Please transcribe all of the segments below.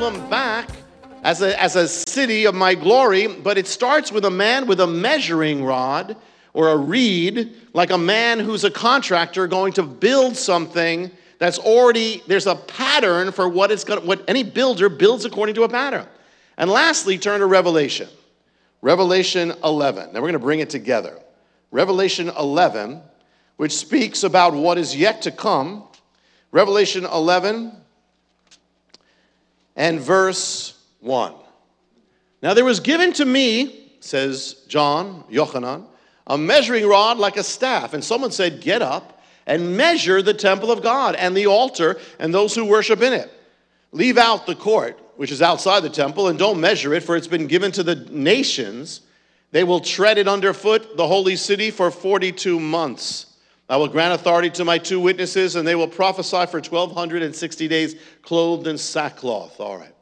Jerusalem back as a city of my glory, but it starts with a man with a measuring rod or a reed, like a man who's a contractor going to build something that's already, there's a pattern for what any builder builds according to a pattern. And lastly, turn to Revelation. Revelation 11. Now we're going to bring it together. Revelation 11, which speaks about what is yet to come. Revelation 11 and verse 1. Now there was given to me, says John, Yochanan, a measuring rod like a staff. And someone said, get up and measure the temple of God and the altar and those who worship in it. Leave out the court, which is outside the temple, and don't measure it, for it's been given to the nations. They will tread it underfoot, the holy city, for 42 months. I will grant authority to my 2 witnesses, and they will prophesy for 1,260 days, clothed in sackcloth. All right.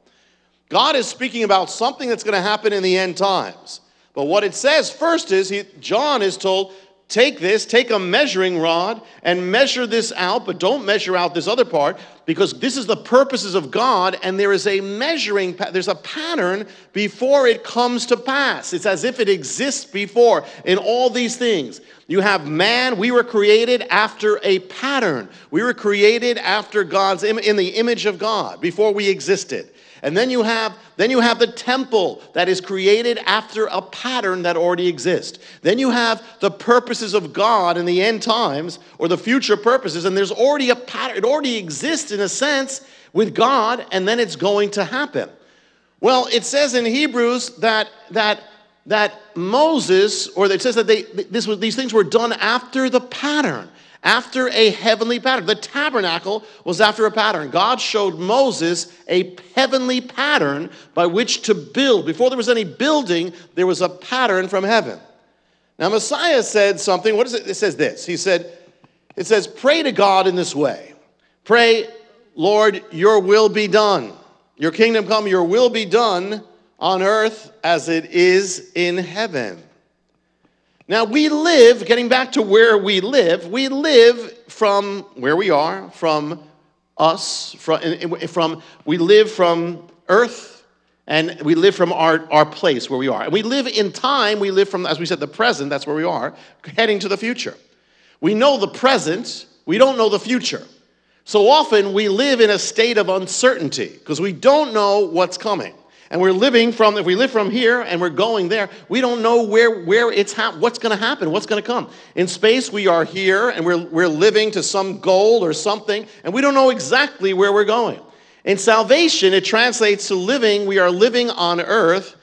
God is speaking about something that's going to happen in the end times. But what it says first is, John is told, take a measuring rod and measure this out, but don't measure out this other part, because this is the purposes of God, and there is there's a pattern before it comes to pass. It's as if it exists before in all these things. You have man, we were created after a pattern. We were created after in the image of God before we existed. And then you have the temple that is created after a pattern that already exists. Then you have the purposes of God in the end times, or the future purposes, and there's already a pattern. It already exists in a sense with God, and then it's going to happen. Well, it says in Hebrews that Moses, or it says that these things were done after the pattern. After a heavenly pattern. The tabernacle was after a pattern. God showed Moses a heavenly pattern by which to build. Before there was any building, there was a pattern from heaven. Now Messiah said something. What is it? It says this. It says, pray to God in this way. Pray, Lord, your will be done. Your kingdom come, your will be done on earth as it is in heaven. Now we live, getting back to where we live from where we are, from us, we live from earth, and we live from our place where we are. And we live in time, we live from, as we said, the present, that's where we are, heading to the future. We know the present, we don't know the future. So often we live in a state of uncertainty, because we don't know what's coming. And if we live from here and we're going there, we don't know what's going to happen, what's going to come. In space, we are here and we're living to some goal or something, and we don't know exactly where we're going. In salvation, it translates to living. We are living on earth,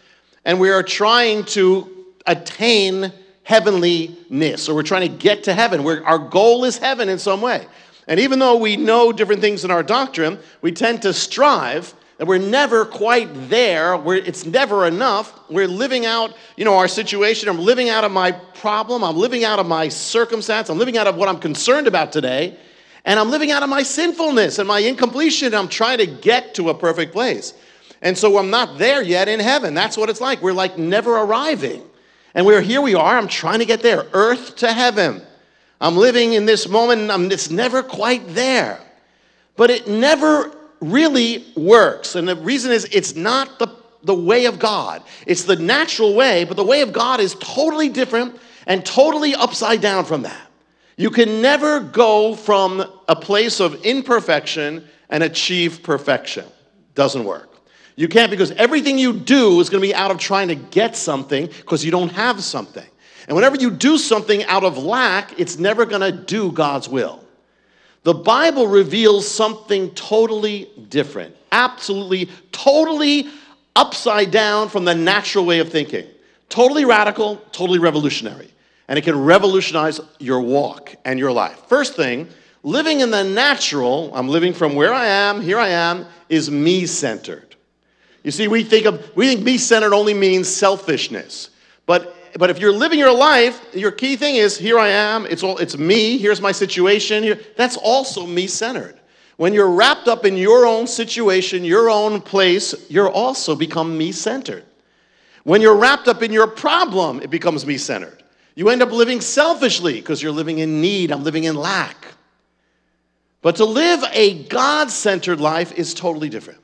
and we are trying to attain heavenliness, or we're trying to get to heaven. Our goal is heaven in some way. And even though we know different things in our doctrine, we tend to strive. And we're never quite there. It's never enough. We're living out, our situation. I'm living out of my problem. I'm living out of my circumstance. I'm living out of what I'm concerned about today. And I'm living out of my sinfulness and my incompletion. I'm trying to get to a perfect place. And so I'm not there yet in heaven. That's what it's like. We're like never arriving. And here we are. I'm trying to get there. Earth to heaven. I'm living in this moment. It's never quite there. But it never really works. And the reason is it's not the way of God. It's the natural way, but the way of God is totally different and totally upside down from that. You can never go from a place of imperfection and achieve perfection. Doesn't work. You can't, because everything you do is going to be out of trying to get something because you don't have something. And whenever you do something out of lack, it's never going to do God's will. The Bible reveals something totally different, absolutely, totally upside down from the natural way of thinking. Totally radical, totally revolutionary. And it can revolutionize your walk and your life. First thing, living in the natural, I'm living from where I am, here I am, is me-centered. You see, we think me-centered only means selfishness. But if you're living your life, your key thing is, here I am, it's me, here's my situation. Here. That's also me-centered. When you're wrapped up in your own situation, your own place, you're also become me-centered. When you're wrapped up in your problem, it becomes me-centered. You end up living selfishly because you're living in need. I'm living in lack. But to live a God-centered life is totally different.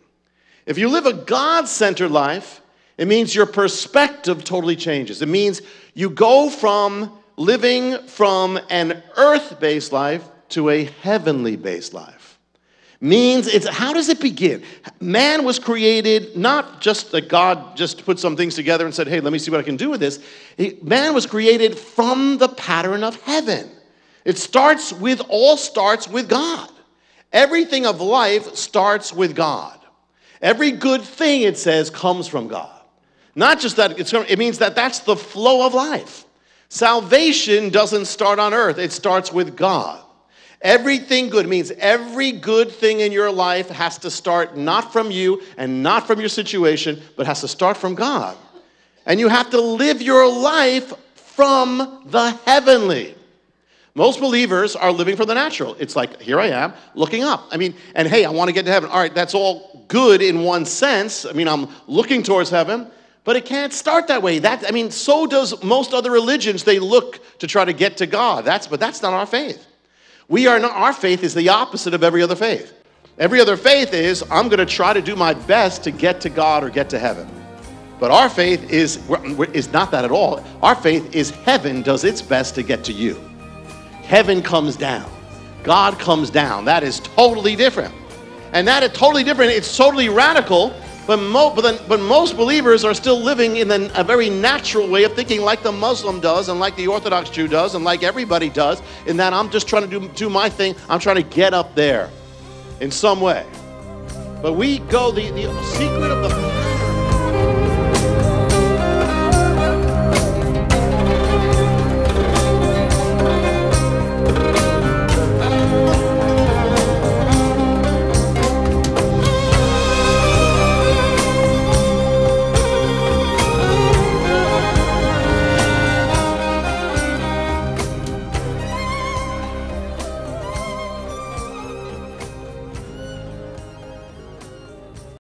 If you live a God-centered life, it means your perspective totally changes. It means you go from living from an earth-based life to a heavenly-based life. Means it's, how does it begin? Man was created not just that God just put some things together and said, hey, let me see what I can do with this. Man was created from the pattern of heaven. It all starts with God. Everything of life starts with God. Every good thing, it says, comes from God. Not just that, it means that that's the flow of life. Salvation doesn't start on earth. It starts with God. Everything good means every good thing in your life has to start not from you and not from your situation, but has to start from God. And you have to live your life from the heavenly. Most believers are living for the natural. It's like, here I am, looking up. And hey, I want to get to heaven. All right, that's all good in one sense. I'm looking towards heaven, but it can't start that way. So does most other religions. They look to try to get to God. But that's not our faith. Our faith is the opposite of every other faith. Every other faith is, I'm going to try to do my best to get to God or get to heaven. But our faith is not that at all. Our faith is heaven does its best to get to you. Heaven comes down. God comes down. That is totally different. And that is totally different. It's totally radical. But most believers are still living in a very natural way of thinking, like the Muslim does and like the Orthodox Jew does and like everybody does, in that I'm just trying to do my thing. I'm trying to get up there in some way. But the secret of the